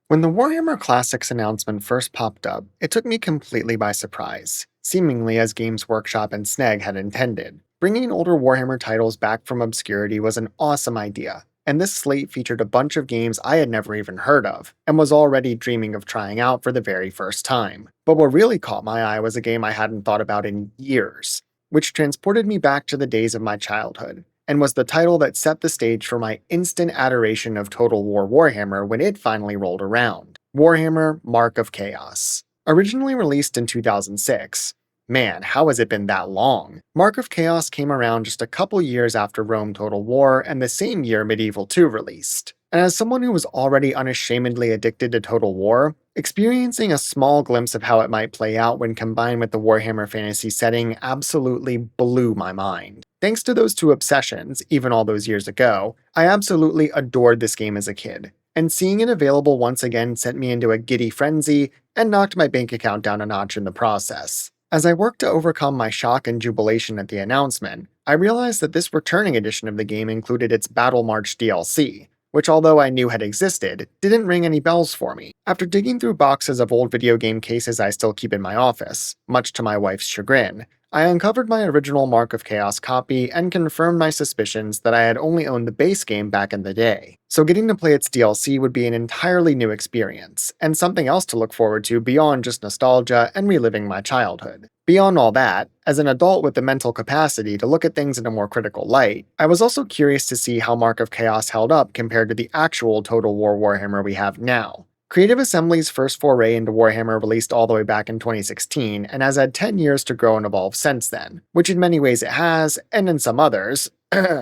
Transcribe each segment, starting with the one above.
When the Warhammer Classics announcement first popped up, it took me completely by surprise, seemingly as Games Workshop and Sneg had intended. Bringing older Warhammer titles back from obscurity was an awesome idea, and this slate featured a bunch of games I had never even heard of, and was already dreaming of trying out for the very first time. But what really caught my eye was a game I hadn't thought about in years, which transported me back to the days of my childhood and was the title that set the stage for my instant adoration of Total War Warhammer when it finally rolled around. Warhammer Mark of Chaos. Originally released in 2006, man, how has it been that long? Mark of Chaos came around just a couple years after Rome Total War and the same year Medieval 2 released. And as someone who was already unashamedly addicted to Total War, experiencing a small glimpse of how it might play out when combined with the Warhammer Fantasy setting absolutely blew my mind. Thanks to those two obsessions, even all those years ago, I absolutely adored this game as a kid, and seeing it available once again sent me into a giddy frenzy and knocked my bank account down a notch in the process. As I worked to overcome my shock and jubilation at the announcement, I realized that this returning edition of the game included its Battle March DLC, which although I knew had existed, didn't ring any bells for me. After digging through boxes of old video game cases I still keep in my office, much to my wife's chagrin, I uncovered my original Mark of Chaos copy and confirmed my suspicions that I had only owned the base game back in the day. So getting to play its DLC would be an entirely new experience, and something else to look forward to beyond just nostalgia and reliving my childhood. Beyond all that, as an adult with the mental capacity to look at things in a more critical light, I was also curious to see how Mark of Chaos held up compared to the actual Total War Warhammer we have now. Creative Assembly's first foray into Warhammer released all the way back in 2016 and has had 10 years to grow and evolve since then, which in many ways it has, and in some others,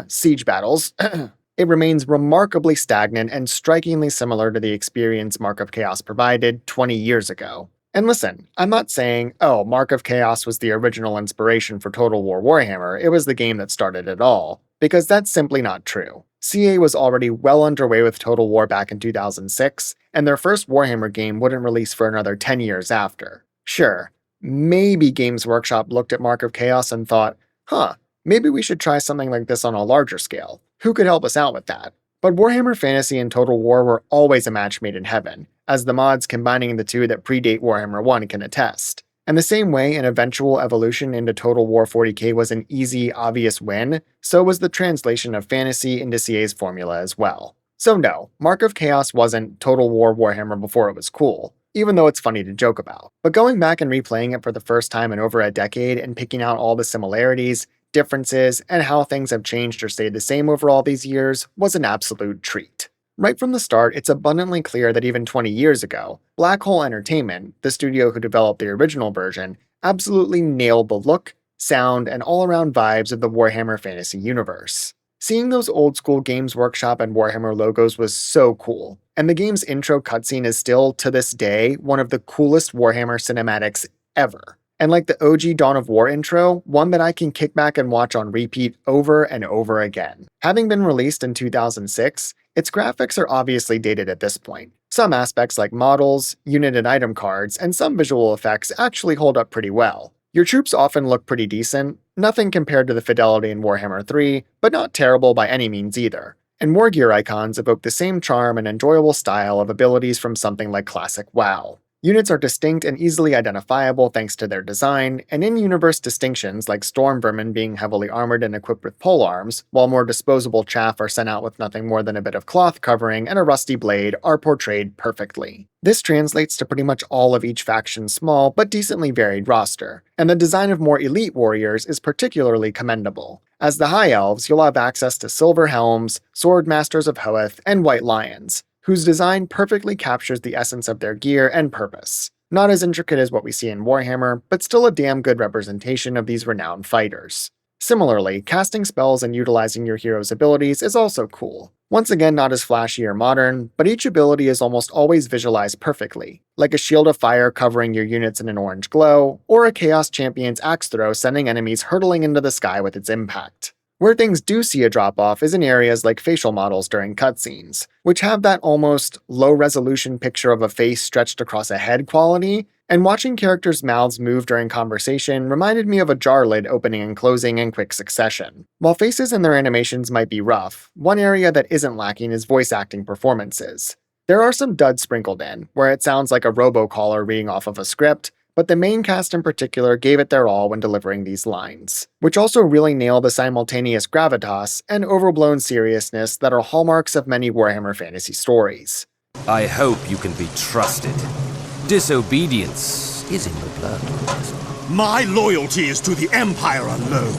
siege battles, it remains remarkably stagnant and strikingly similar to the experience Mark of Chaos provided 20 years ago. And listen, I'm not saying, oh, Mark of Chaos was the original inspiration for Total War Warhammer, it was the game that started it all, because that's simply not true. CA was already well underway with Total War back in 2006, and their first Warhammer game wouldn't release for another 10 years after. Sure, maybe Games Workshop looked at Mark of Chaos and thought, maybe we should try something like this on a larger scale. Who could help us out with that? But Warhammer Fantasy and Total War were always a match made in heaven, as the mods combining the two that predate Warhammer 1 can attest. And the same way an eventual evolution into Total War 40k was an easy, obvious win, so was the translation of Fantasy into CA's formula as well. So no, Mark of Chaos wasn't Total War Warhammer before it was cool, even though it's funny to joke about. But going back and replaying it for the first time in over a decade and picking out all the similarities, differences, and how things have changed or stayed the same over all these years was an absolute treat. Right from the start, it's abundantly clear that even 20 years ago, Black Hole Entertainment, the studio who developed the original version, absolutely nailed the look, sound, and all-around vibes of the Warhammer Fantasy universe. Seeing those old-school Games Workshop and Warhammer logos was so cool, and the game's intro cutscene is still, to this day, one of the coolest Warhammer cinematics ever. And like the OG Dawn of War intro, one that I can kick back and watch on repeat over and over again. Having been released in 2006, its graphics are obviously dated at this point. Some aspects like models, unit and item cards, and some visual effects actually hold up pretty well. Your troops often look pretty decent, nothing compared to the fidelity in Warhammer 3, but not terrible by any means either. And war gear icons evoke the same charm and enjoyable style of abilities from something like classic WoW. Units are distinct and easily identifiable thanks to their design, and in-universe distinctions like storm vermin being heavily armored and equipped with polearms, while more disposable chaff are sent out with nothing more than a bit of cloth covering and a rusty blade, are portrayed perfectly. This translates to pretty much all of each faction's small but decently varied roster, and the design of more elite warriors is particularly commendable. As the High Elves, you'll have access to Silver Helms, Sword Masters of Hoeth, and White Lions, whose design perfectly captures the essence of their gear and purpose. Not as intricate as what we see in Warhammer, but still a damn good representation of these renowned fighters. Similarly, casting spells and utilizing your hero's abilities is also cool. Once again, not as flashy or modern, but each ability is almost always visualized perfectly, like a shield of fire covering your units in an orange glow, or a Chaos Champion's axe throw sending enemies hurtling into the sky with its impact. Where things do see a drop-off is in areas like facial models during cutscenes, which have that almost low-resolution picture of a face stretched across a head quality, and watching characters' mouths move during conversation reminded me of a jar lid opening and closing in quick succession. While faces and their animations might be rough, one area that isn't lacking is voice acting performances. There are some duds sprinkled in, where it sounds like a robocaller reading off of a script, but the main cast in particular gave it their all when delivering these lines, which also really nail the simultaneous gravitas and overblown seriousness that are hallmarks of many Warhammer Fantasy stories. I hope you can be trusted. Disobedience is in your blood. My loyalty is to the Empire alone.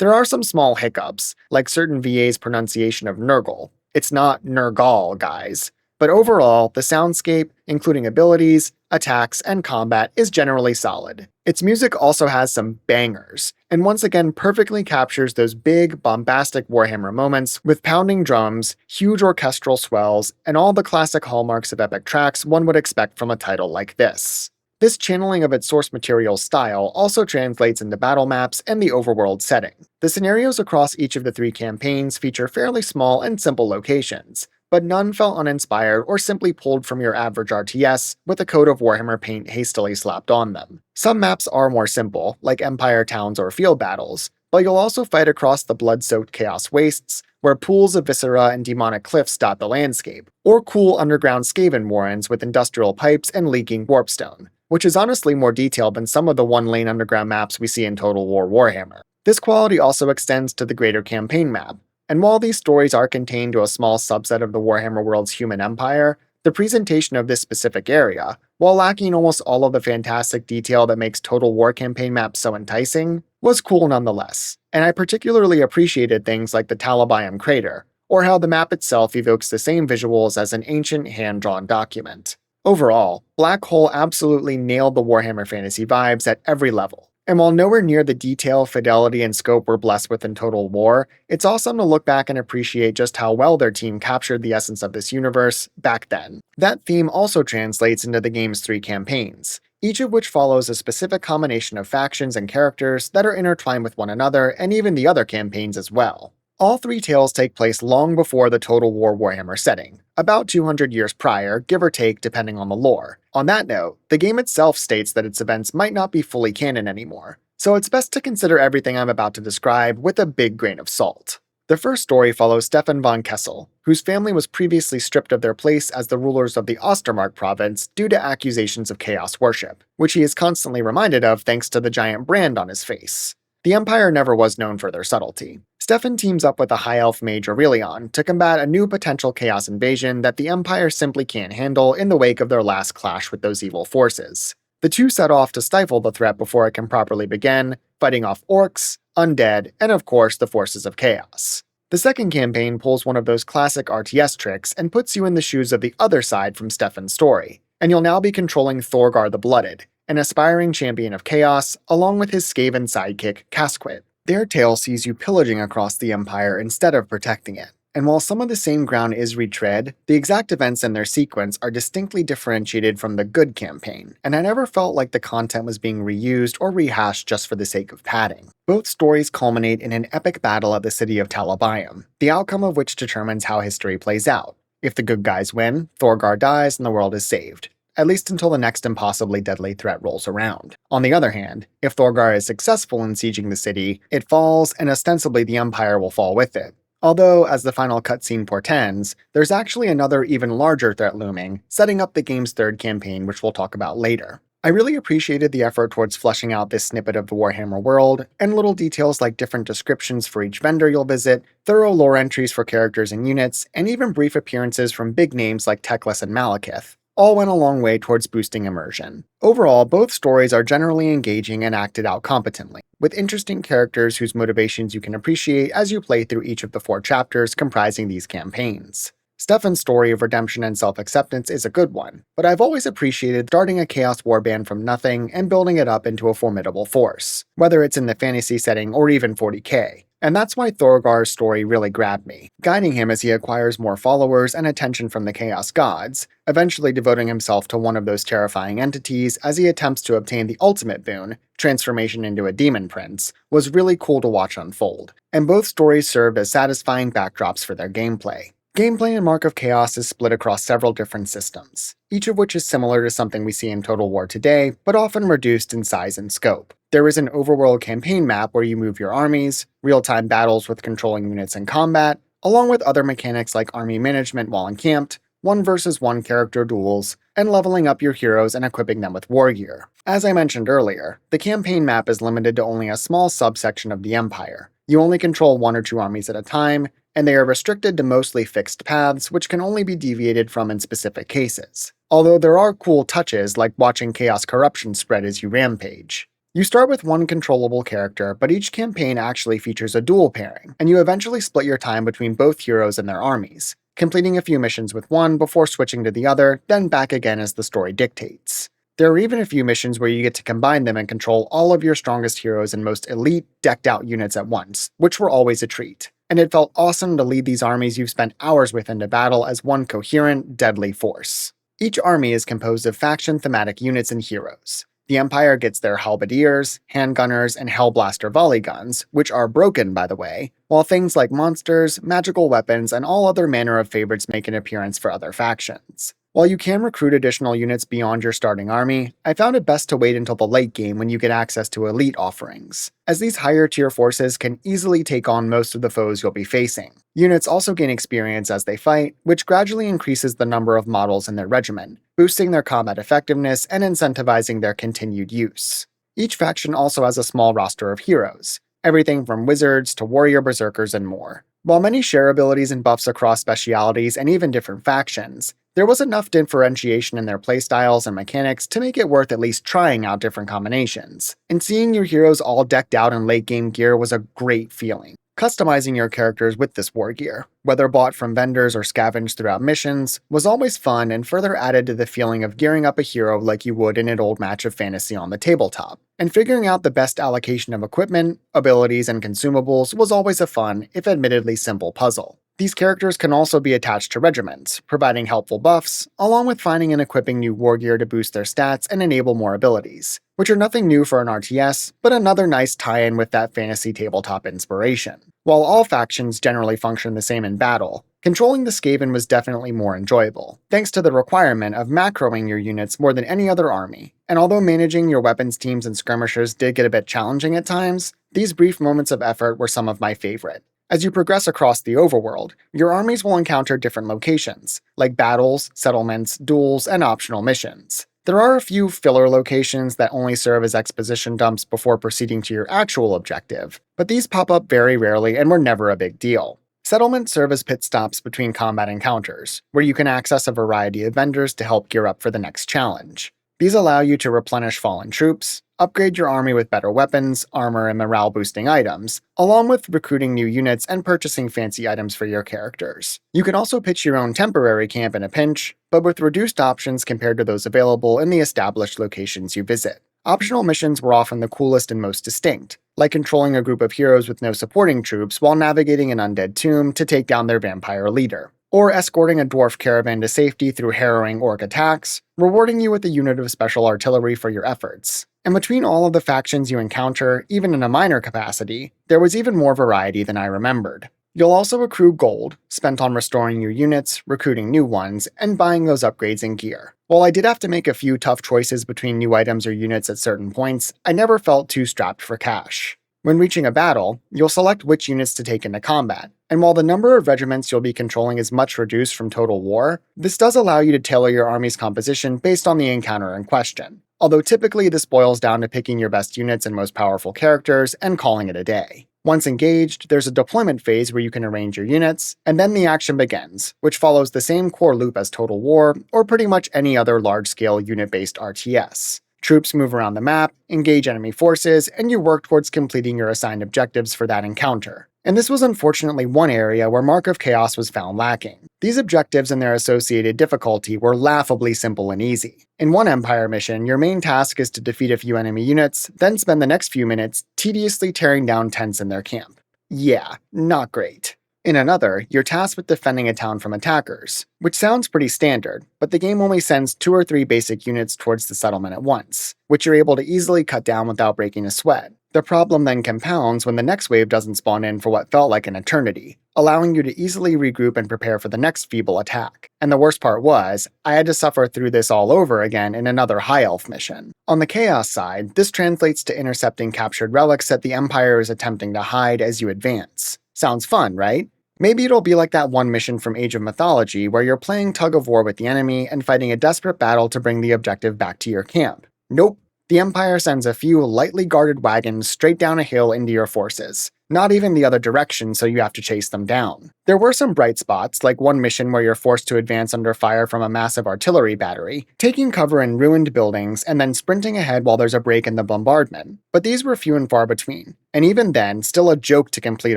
There are some small hiccups, like certain VA's pronunciation of Nurgle. It's not Nurgle, guys. But overall, the soundscape, including abilities, attacks, and combat, is generally solid. Its music also has some bangers, and once again perfectly captures those big, bombastic Warhammer moments with pounding drums, huge orchestral swells, and all the classic hallmarks of epic tracks one would expect from a title like this. This channeling of its source material's style also translates into battle maps and the overworld setting. The scenarios across each of the 3 campaigns feature fairly small and simple locations, but none felt uninspired or simply pulled from your average RTS with a coat of Warhammer paint hastily slapped on them. Some maps are more simple, like Empire towns or field battles, but you'll also fight across the blood-soaked Chaos Wastes, where pools of viscera and demonic cliffs dot the landscape, or cool underground Skaven warrens with industrial pipes and leaking warpstone, which is honestly more detailed than some of the one-lane underground maps we see in Total War Warhammer. This quality also extends to the greater campaign map, and while these stories are contained to a small subset of the Warhammer world's human empire, the presentation of this specific area, while lacking almost all of the fantastic detail that makes Total War campaign maps so enticing, was cool nonetheless, and I particularly appreciated things like the Talabayam crater, or how the map itself evokes the same visuals as an ancient hand-drawn document. Overall, Black Hole absolutely nailed the Warhammer Fantasy vibes at every level. And while nowhere near the detail, fidelity, and scope we're blessed with in Total War, it's awesome to look back and appreciate just how well their team captured the essence of this universe back then. That theme also translates into the game's 3 campaigns, each of which follows a specific combination of factions and characters that are intertwined with one another and even the other campaigns as well. All 3 tales take place long before the Total War Warhammer setting, about 200 years prior, give or take depending on the lore. On that note, the game itself states that its events might not be fully canon anymore, so it's best to consider everything I'm about to describe with a big grain of salt. The first story follows Stefan von Kessel, whose family was previously stripped of their place as the rulers of the Ostermark province due to accusations of chaos worship, which he is constantly reminded of thanks to the giant brand on his face. The Empire never was known for their subtlety. Stefan teams up with a High Elf mage Aurelion to combat a new potential Chaos invasion that the Empire simply can't handle in the wake of their last clash with those evil forces. The two set off to stifle the threat before it can properly begin, fighting off orcs, undead, and of course the forces of chaos. The second campaign pulls one of those classic RTS tricks and puts you in the shoes of the other side from Stefan's story, and you'll now be controlling Thorgar the Blooded, an aspiring champion of chaos, along with his Skaven sidekick, Casquid. Their tale sees you pillaging across the Empire instead of protecting it, and while some of the same ground is retread, the exact events in their sequence are distinctly differentiated from the Good campaign, and I never felt like the content was being reused or rehashed just for the sake of padding. Both stories culminate in an epic battle at the city of Talabayam, the outcome of which determines how history plays out. If the good guys win, Thorgar dies and the world is saved, at least until the next impossibly deadly threat rolls around. On the other hand, if Thorgar is successful in sieging the city, it falls and ostensibly the Empire will fall with it. Although, as the final cutscene portends, there's actually another even larger threat looming, setting up the game's third campaign, which we'll talk about later. I really appreciated the effort towards fleshing out this snippet of the Warhammer world, and little details like different descriptions for each vendor you'll visit, thorough lore entries for characters and units, and even brief appearances from big names like Teclis and Malekith. All went a long way towards boosting immersion. Overall, both stories are generally engaging and acted out competently, with interesting characters whose motivations you can appreciate as you play through each of the 4 chapters comprising these campaigns. Stefan's story of redemption and self-acceptance is a good one, but I've always appreciated starting a Chaos Warband from nothing and building it up into a formidable force, whether it's in the fantasy setting or even 40k. And that's why Thorgar's story really grabbed me, guiding him as he acquires more followers and attention from the Chaos Gods, eventually devoting himself to one of those terrifying entities as he attempts to obtain the ultimate boon, transformation into a demon prince, was really cool to watch unfold, and both stories served as satisfying backdrops for their gameplay. Gameplay in Mark of Chaos is split across several different systems, each of which is similar to something we see in Total War today, but often reduced in size and scope. There is an overworld campaign map where you move your armies, real-time battles with controlling units in combat, along with other mechanics like army management while encamped, 1-versus-1 character duels, and leveling up your heroes and equipping them with war gear. As I mentioned earlier, the campaign map is limited to only a small subsection of the Empire. You only control 1 or 2 armies at a time, and they are restricted to mostly fixed paths which can only be deviated from in specific cases. Although there are cool touches like watching chaos corruption spread as you rampage. You start with 1 controllable character, but each campaign actually features a dual pairing, and you eventually split your time between both heroes and their armies, completing a few missions with one before switching to the other, then back again as the story dictates. There are even a few missions where you get to combine them and control all of your strongest heroes and most elite, decked-out units at once, which were always a treat. And it felt awesome to lead these armies you've spent hours with into battle as one coherent, deadly force. Each army is composed of faction-thematic units and heroes. The Empire gets their halberdiers, handgunners, and hellblaster volley guns, which are broken by the way, while things like monsters, magical weapons, and all other manner of favorites make an appearance for other factions. While you can recruit additional units beyond your starting army, I found it best to wait until the late game when you get access to elite offerings, as these higher tier forces can easily take on most of the foes you'll be facing. Units also gain experience as they fight, which gradually increases the number of models in their regimen, boosting their combat effectiveness and incentivizing their continued use. Each faction also has a small roster of heroes, everything from wizards to warrior berserkers and more. While many share abilities and buffs across specialities and even different factions, there was enough differentiation in their playstyles and mechanics to make it worth at least trying out different combinations. And seeing your heroes all decked out in late-game gear was a great feeling. Customizing your characters with this war gear, whether bought from vendors or scavenged throughout missions, was always fun and further added to the feeling of gearing up a hero like you would in an old match of fantasy on the tabletop. And figuring out the best allocation of equipment, abilities, and consumables was always a fun, if admittedly simple, puzzle. These characters can also be attached to regiments, providing helpful buffs, along with finding and equipping new war gear to boost their stats and enable more abilities, which are nothing new for an RTS, but another nice tie-in with that fantasy tabletop inspiration. While all factions generally function the same in battle, controlling the Skaven was definitely more enjoyable, thanks to the requirement of macroing your units more than any other army. And although managing your weapons teams and skirmishers did get a bit challenging at times, these brief moments of effort were some of my favorite. As you progress across the overworld, your armies will encounter different locations, like battles, settlements, duels, and optional missions. There are a few filler locations that only serve as exposition dumps before proceeding to your actual objective, but these pop up very rarely and were never a big deal. Settlements serve as pit stops between combat encounters, where you can access a variety of vendors to help gear up for the next challenge. These allow you to replenish fallen troops, upgrade your army with better weapons, armor, and morale-boosting items, along with recruiting new units and purchasing fancy items for your characters. You can also pitch your own temporary camp in a pinch, but with reduced options compared to those available in the established locations you visit. Optional missions were often the coolest and most distinct, like controlling a group of heroes with no supporting troops while navigating an undead tomb to take down their vampire leader, or escorting a dwarf caravan to safety through harrowing orc attacks, rewarding you with a unit of special artillery for your efforts. And between all of the factions you encounter, even in a minor capacity, there was even more variety than I remembered. You'll also accrue gold, spent on restoring your units, recruiting new ones, and buying those upgrades and gear. While I did have to make a few tough choices between new items or units at certain points, I never felt too strapped for cash. When reaching a battle, you'll select which units to take into combat, and while the number of regiments you'll be controlling is much reduced from Total War, this does allow you to tailor your army's composition based on the encounter in question. Although typically this boils down to picking your best units and most powerful characters and calling it a day. Once engaged, there's a deployment phase where you can arrange your units, and then the action begins, which follows the same core loop as Total War, or pretty much any other large-scale unit-based RTS. Troops move around the map, engage enemy forces, and you work towards completing your assigned objectives for that encounter. And this was unfortunately one area where Mark of Chaos was found lacking. These objectives and their associated difficulty were laughably simple and easy. In one Empire mission, your main task is to defeat a few enemy units, then spend the next few minutes tediously tearing down tents in their camp. Yeah, not great. In another, you're tasked with defending a town from attackers, which sounds pretty standard, but the game only sends 2 or 3 basic units towards the settlement at once, which you're able to easily cut down without breaking a sweat. The problem then compounds when the next wave doesn't spawn in for what felt like an eternity, allowing you to easily regroup and prepare for the next feeble attack. And the worst part was, I had to suffer through this all over again in another High Elf mission. On the Chaos side, this translates to intercepting captured relics that the Empire is attempting to hide as you advance. Sounds fun, right? Maybe it'll be like that one mission from Age of Mythology where you're playing tug of war with the enemy and fighting a desperate battle to bring the objective back to your camp. Nope. The Empire sends a few lightly guarded wagons straight down a hill into your forces. Not even the other direction, so you have to chase them down. There were some bright spots, like one mission where you're forced to advance under fire from a massive artillery battery, taking cover in ruined buildings, and then sprinting ahead while there's a break in the bombardment. But these were few and far between, and even then, still a joke to complete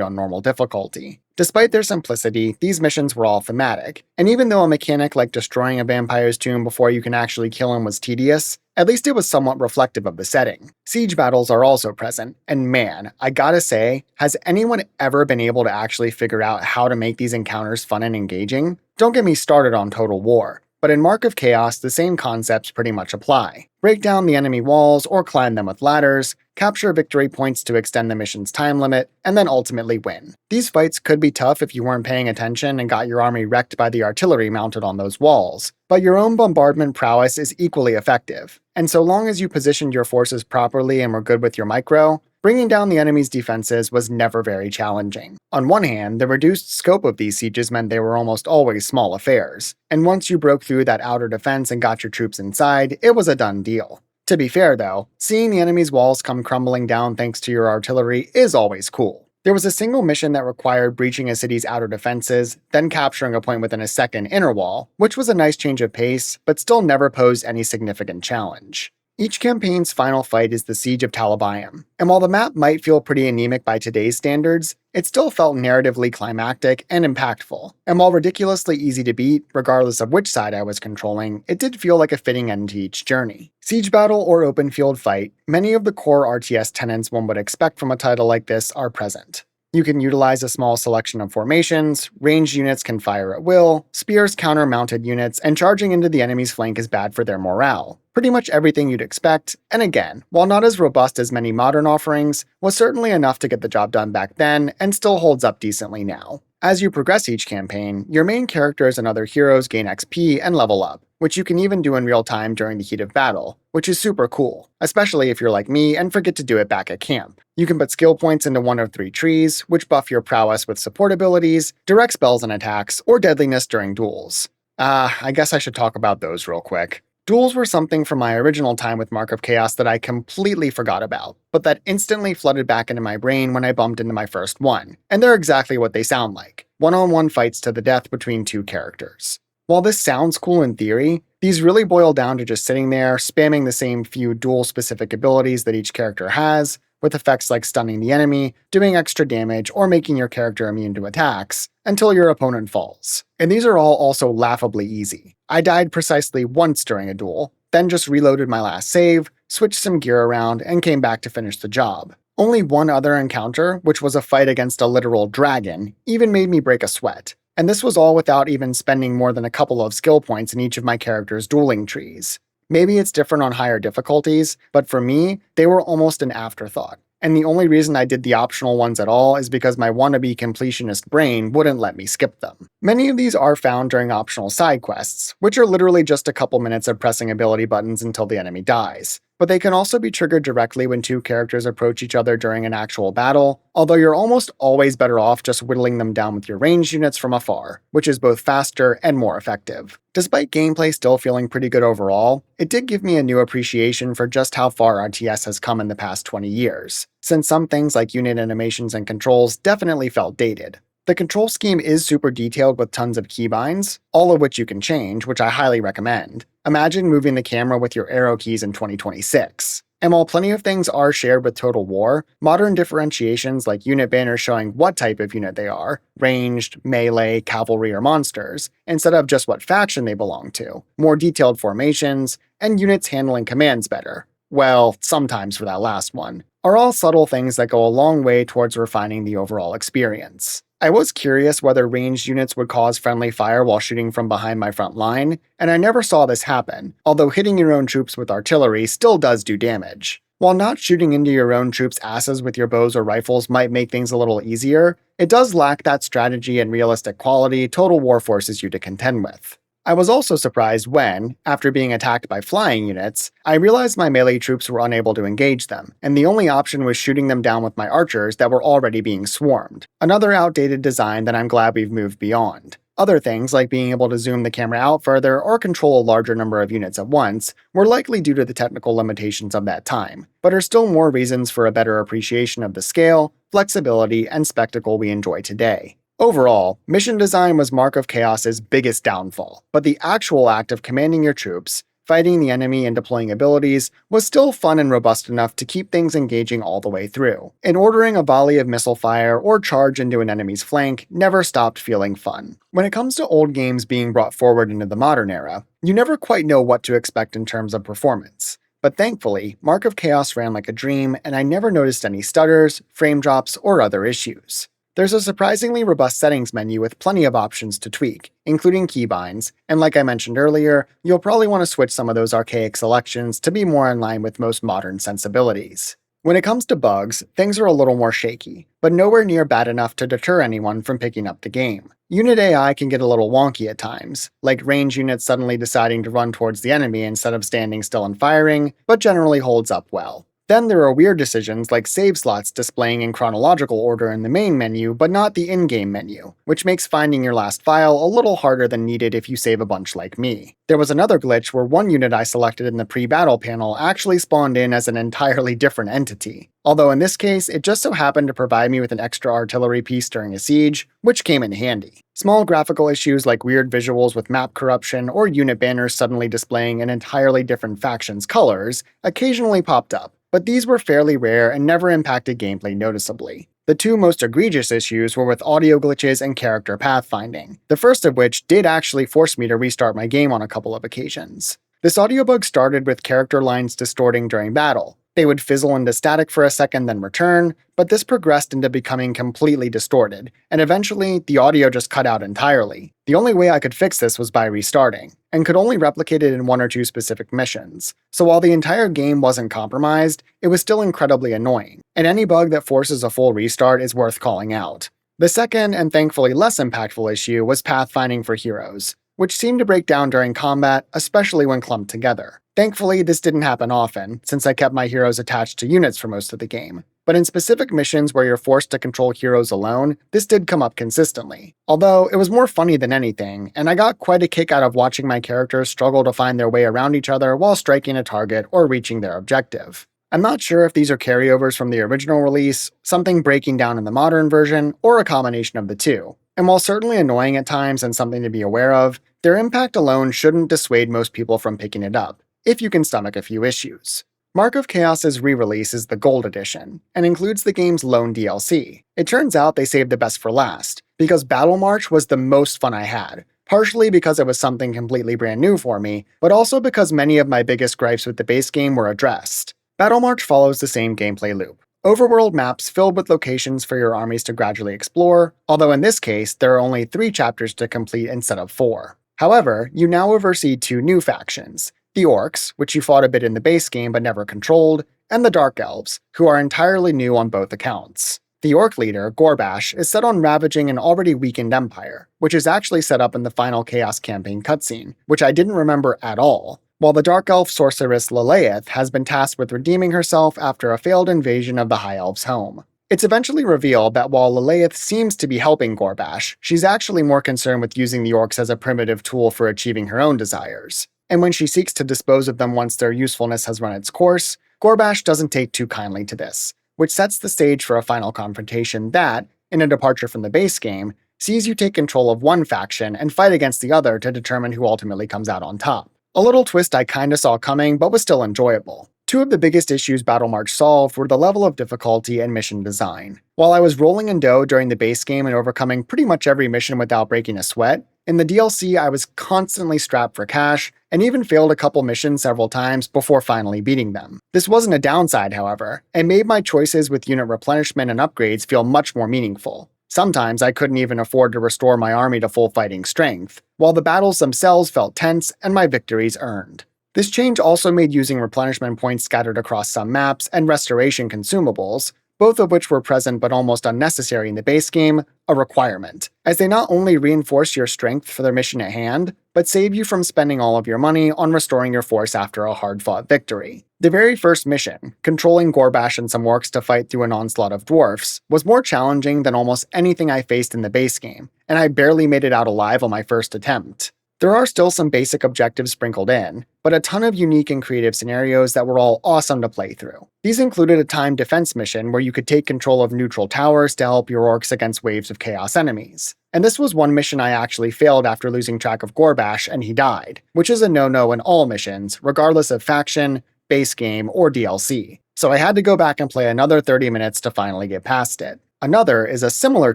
on normal difficulty. Despite their simplicity, these missions were all thematic, and even though a mechanic like destroying a vampire's tomb before you can actually kill him was tedious, at least it was somewhat reflective of the setting. Siege battles are also present, and man, I gotta say, has anyone ever been able to actually figure out how to make these encounters fun and engaging? Don't get me started on Total War, but in Mark of Chaos, the same concepts pretty much apply. Break down the enemy walls or climb them with ladders, capture victory points to extend the mission's time limit, and then ultimately win. These fights could be tough if you weren't paying attention and got your army wrecked by the artillery mounted on those walls, but your own bombardment prowess is equally effective, and so long as you positioned your forces properly and were good with your micro, bringing down the enemy's defenses was never very challenging. On one hand, the reduced scope of these sieges meant they were almost always small affairs, and once you broke through that outer defense and got your troops inside, it was a done deal. To be fair though, seeing the enemy's walls come crumbling down thanks to your artillery is always cool. There was a single mission that required breaching a city's outer defenses, then capturing a point within a second inner wall, which was a nice change of pace, but still never posed any significant challenge. Each campaign's final fight is the Siege of Talabayam, and while the map might feel pretty anemic by today's standards, it still felt narratively climactic and impactful, and while ridiculously easy to beat, regardless of which side I was controlling, it did feel like a fitting end to each journey. Siege battle or open field fight, many of the core RTS tenets one would expect from a title like this are present. You can utilize a small selection of formations, ranged units can fire at will, spears counter mounted units, and charging into the enemy's flank is bad for their morale. Pretty much everything you'd expect, and again, while not as robust as many modern offerings, was certainly enough to get the job done back then, and still holds up decently now. As you progress each campaign, your main characters and other heroes gain XP and level up, which you can even do in real time during the heat of battle, which is super cool, especially if you're like me and forget to do it back at camp. You can put skill points into one of 3 trees, which buff your prowess with support abilities, direct spells and attacks, or deadliness during duels. I guess I should talk about those real quick. Duels were something from my original time with Mark of Chaos that I completely forgot about, but that instantly flooded back into my brain when I bumped into my first one, and they're exactly what they sound like. One-on-one fights to the death between 2 characters. While this sounds cool in theory, these really boil down to just sitting there, spamming the same few duel-specific abilities that each character has, with effects like stunning the enemy, doing extra damage, or making your character immune to attacks, until your opponent falls. And these are all also laughably easy. I died precisely once during a duel, then just reloaded my last save, switched some gear around, and came back to finish the job. Only one other encounter, which was a fight against a literal dragon, even made me break a sweat. And this was all without even spending more than a couple of skill points in each of my character's dueling trees. Maybe it's different on higher difficulties, but for me, they were almost an afterthought. And the only reason I did the optional ones at all is because my wannabe completionist brain wouldn't let me skip them. Many of these are found during optional side quests, which are literally just a couple minutes of pressing ability buttons until the enemy dies. But they can also be triggered directly when 2 characters approach each other during an actual battle, although you're almost always better off just whittling them down with your ranged units from afar, which is both faster and more effective. Despite gameplay still feeling pretty good overall, it did give me a new appreciation for just how far RTS has come in the past 20 years, since some things like unit animations and controls definitely felt dated. The control scheme is super detailed with tons of keybinds, all of which you can change, which I highly recommend. Imagine moving the camera with your arrow keys in 2026. And while plenty of things are shared with Total War, modern differentiations like unit banners showing what type of unit they are, ranged, melee, cavalry, or monsters, instead of just what faction they belong to, more detailed formations, and units handling commands better. Well, sometimes for that last one, are all subtle things that go a long way towards refining the overall experience. I was curious whether ranged units would cause friendly fire while shooting from behind my front line, and I never saw this happen, although hitting your own troops with artillery still does do damage. While not shooting into your own troops' asses with your bows or rifles might make things a little easier, it does lack that strategy and realistic quality Total War forces you to contend with. I was also surprised when, after being attacked by flying units, I realized my melee troops were unable to engage them, and the only option was shooting them down with my archers that were already being swarmed. Another outdated design that I'm glad we've moved beyond. Other things, like being able to zoom the camera out further or control a larger number of units at once, were likely due to the technical limitations of that time, but are still more reasons for a better appreciation of the scale, flexibility, and spectacle we enjoy today. Overall, mission design was Mark of Chaos's biggest downfall, but the actual act of commanding your troops, fighting the enemy and deploying abilities, was still fun and robust enough to keep things engaging all the way through. And ordering a volley of missile fire or charge into an enemy's flank never stopped feeling fun. When it comes to old games being brought forward into the modern era, you never quite know what to expect in terms of performance. But thankfully, Mark of Chaos ran like a dream, and I never noticed any stutters, frame drops, or other issues. There's a surprisingly robust settings menu with plenty of options to tweak, including keybinds, and like I mentioned earlier, you'll probably want to switch some of those archaic selections to be more in line with most modern sensibilities. When it comes to bugs, things are a little more shaky, but nowhere near bad enough to deter anyone from picking up the game. Unit AI can get a little wonky at times, like range units suddenly deciding to run towards the enemy instead of standing still and firing, but generally holds up well. Then there are weird decisions like save slots displaying in chronological order in the main menu but not the in-game menu, which makes finding your last file a little harder than needed if you save a bunch like me. There was another glitch where one unit I selected in the pre-battle panel actually spawned in as an entirely different entity, although in this case it just so happened to provide me with an extra artillery piece during a siege, which came in handy. Small graphical issues like weird visuals with map corruption or unit banners suddenly displaying an entirely different faction's colors occasionally popped up, but these were fairly rare and never impacted gameplay noticeably. The two most egregious issues were with audio glitches and character pathfinding, the first of which did actually force me to restart my game on a couple of occasions. This audio bug started with character lines distorting during battle. They would fizzle into static for a second then return, but this progressed into becoming completely distorted, and eventually the audio just cut out entirely. The only way I could fix this was by restarting, and could only replicate it in one or two specific missions. So while the entire game wasn't compromised, it was still incredibly annoying, and any bug that forces a full restart is worth calling out. The second, and thankfully less impactful issue, was pathfinding for heroes, which seemed to break down during combat, especially when clumped together. Thankfully, this didn't happen often, since I kept my heroes attached to units for most of the game. But in specific missions where you're forced to control heroes alone, this did come up consistently. Although, it was more funny than anything, and I got quite a kick out of watching my characters struggle to find their way around each other while striking a target or reaching their objective. I'm not sure if these are carryovers from the original release, something breaking down in the modern version, or a combination of the two. And while certainly annoying at times and something to be aware of, their impact alone shouldn't dissuade most people from picking it up, if you can stomach a few issues. Mark of Chaos's re-release is the Gold Edition, and includes the game's lone DLC. It turns out they saved the best for last, because Battle March was the most fun I had, partially because it was something completely brand new for me, but also because many of my biggest gripes with the base game were addressed. Battle March follows the same gameplay loop. Overworld maps filled with locations for your armies to gradually explore, although in this case there are only 3 chapters to complete instead of 4. However, you now oversee 2 new factions, the Orcs, which you fought a bit in the base game but never controlled, and the Dark Elves, who are entirely new on both accounts. The Orc leader, Gorbash, is set on ravaging an already weakened empire, which is actually set up in the final Chaos campaign cutscene, which I didn't remember at all, while the Dark Elf sorceress Lilith has been tasked with redeeming herself after a failed invasion of the High Elves' home. It's eventually revealed that while Lilith seems to be helping Gorbash, she's actually more concerned with using the Orcs as a primitive tool for achieving her own desires. And when she seeks to dispose of them once their usefulness has run its course, Gorbash doesn't take too kindly to this, which sets the stage for a final confrontation that, in a departure from the base game, sees you take control of one faction and fight against the other to determine who ultimately comes out on top. A little twist I kinda saw coming, but was still enjoyable. 2 of the biggest issues Battle March solved were the level of difficulty and mission design. While I was rolling in dough during the base game and overcoming pretty much every mission without breaking a sweat, in the DLC I was constantly strapped for cash, and even failed a couple missions several times before finally beating them. This wasn't a downside, however, and made my choices with unit replenishment and upgrades feel much more meaningful. Sometimes I couldn't even afford to restore my army to full fighting strength, while the battles themselves felt tense and my victories earned. This change also made using replenishment points scattered across some maps and restoration consumables, both of which were present but almost unnecessary in the base game, a requirement, as they not only reinforce your strength for the mission at hand, but save you from spending all of your money on restoring your force after a hard-fought victory. The very first mission, controlling Gorbash and some orcs to fight through an onslaught of dwarfs, was more challenging than almost anything I faced in the base game, and I barely made it out alive on my first attempt. There are still some basic objectives sprinkled in, but a ton of unique and creative scenarios that were all awesome to play through. These included a timed defense mission where you could take control of neutral towers to help your orcs against waves of chaos enemies. And this was one mission I actually failed after losing track of Gorbash and he died, which is a no-no in all missions, regardless of faction, base game, or DLC. So I had to go back and play another 30 minutes to finally get past it. Another is a similar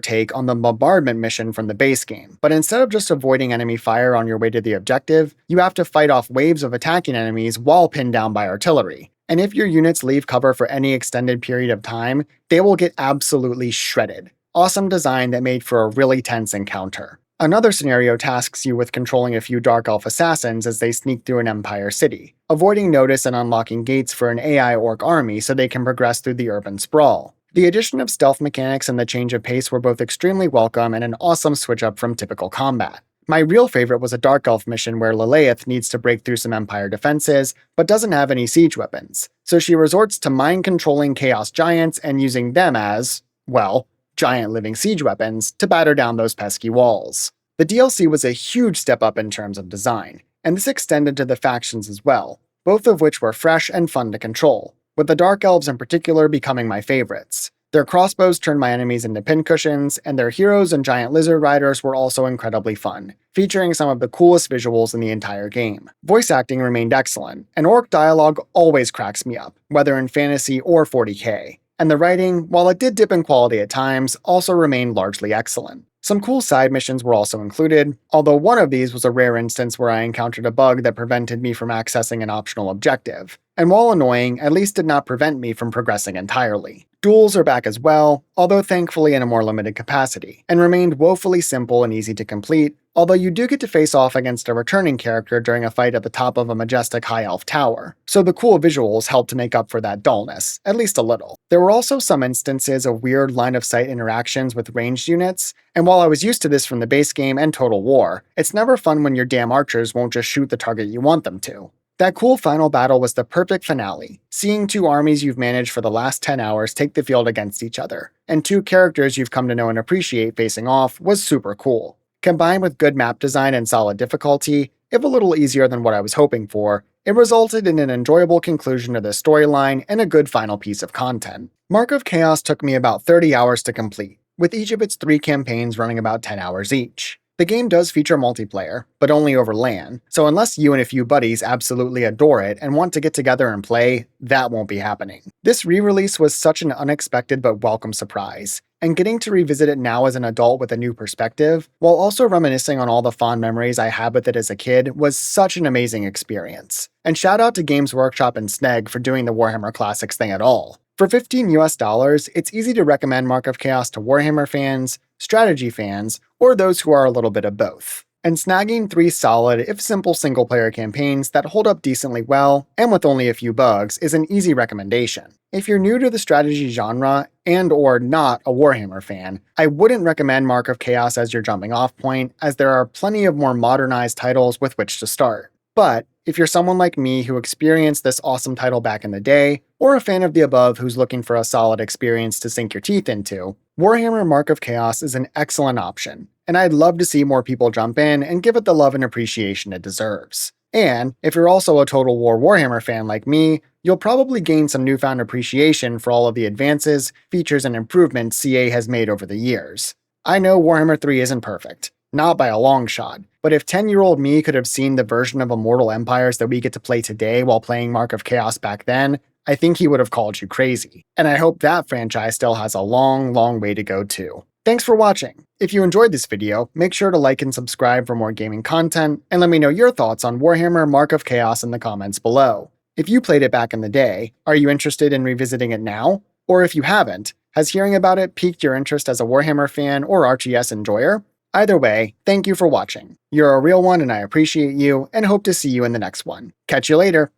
take on the bombardment mission from the base game, but instead of just avoiding enemy fire on your way to the objective, you have to fight off waves of attacking enemies while pinned down by artillery. And if your units leave cover for any extended period of time, they will get absolutely shredded. Awesome design that made for a really tense encounter. Another scenario tasks you with controlling a few Dark Elf assassins as they sneak through an Empire city, avoiding notice and unlocking gates for an AI orc army so they can progress through the urban sprawl. The addition of stealth mechanics and the change of pace were both extremely welcome and an awesome switch up from typical combat. My real favorite was a Dark Elf mission where Lilith needs to break through some Empire defenses, but doesn't have any siege weapons, so she resorts to mind-controlling Chaos Giants and using them as, well, giant living siege weapons to batter down those pesky walls. The DLC was a huge step up in terms of design, and this extended to the factions as well, both of which were fresh and fun to control, with the Dark Elves in particular becoming my favorites. Their crossbows turned my enemies into pincushions, and their heroes and giant lizard riders were also incredibly fun, featuring some of the coolest visuals in the entire game. Voice acting remained excellent, and orc dialogue always cracks me up, whether in fantasy or 40k. And the writing, while it did dip in quality at times, also remained largely excellent. Some cool side missions were also included, although one of these was a rare instance where I encountered a bug that prevented me from accessing an optional objective, and while annoying, at least did not prevent me from progressing entirely. Duels are back as well, although thankfully in a more limited capacity, and remained woefully simple and easy to complete, although you do get to face off against a returning character during a fight at the top of a majestic high elf tower, so the cool visuals helped to make up for that dullness, at least a little. There were also some instances of weird line-of-sight interactions with ranged units, and while I was used to this from the base game and Total War, it's never fun when your damn archers won't just shoot the target you want them to. That cool final battle was the perfect finale, seeing two armies you've managed for the last 10 hours take the field against each other, and two characters you've come to know and appreciate facing off was super cool. Combined with good map design and solid difficulty, if a little easier than what I was hoping for, it resulted in an enjoyable conclusion to the storyline and a good final piece of content. Mark of Chaos took me about 30 hours to complete, with each of its 3 campaigns running about 10 hours each. The game does feature multiplayer, but only over LAN, so unless you and a few buddies absolutely adore it and want to get together and play, that won't be happening. This re-release was such an unexpected but welcome surprise, and getting to revisit it now as an adult with a new perspective, while also reminiscing on all the fond memories I had with it as a kid, was such an amazing experience. And shout out to Games Workshop and Sneg for doing the Warhammer Classics thing at all. For $15 US, it's easy to recommend Mark of Chaos to Warhammer fans, strategy fans, or those who are a little bit of both. And snagging 3 solid, if simple single-player campaigns that hold up decently well, and with only a few bugs, is an easy recommendation. If you're new to the strategy genre, and or not a Warhammer fan, I wouldn't recommend Mark of Chaos as your jumping off point, as there are plenty of more modernized titles with which to start. But if you're someone like me who experienced this awesome title back in the day, or a fan of the above who's looking for a solid experience to sink your teeth into, Warhammer Mark of Chaos is an excellent option, and I'd love to see more people jump in and give it the love and appreciation it deserves. And if you're also a Total War Warhammer fan like me, you'll probably gain some newfound appreciation for all of the advances, features, and improvements CA has made over the years. I know Warhammer 3 isn't perfect, not by a long shot, but if 10-year-old me could have seen the version of Immortal Empires that we get to play today while playing Mark of Chaos back then, I think he would have called you crazy. And I hope that franchise still has a long, long way to go too. Thanks for watching. If you enjoyed this video, make sure to like and subscribe for more gaming content, and let me know your thoughts on Warhammer Mark of Chaos in the comments below. If you played it back in the day, are you interested in revisiting it now? Or if you haven't, has hearing about it piqued your interest as a Warhammer fan or RTS enjoyer? Either way, thank you for watching. You're a real one and I appreciate you, and hope to see you in the next one. Catch you later!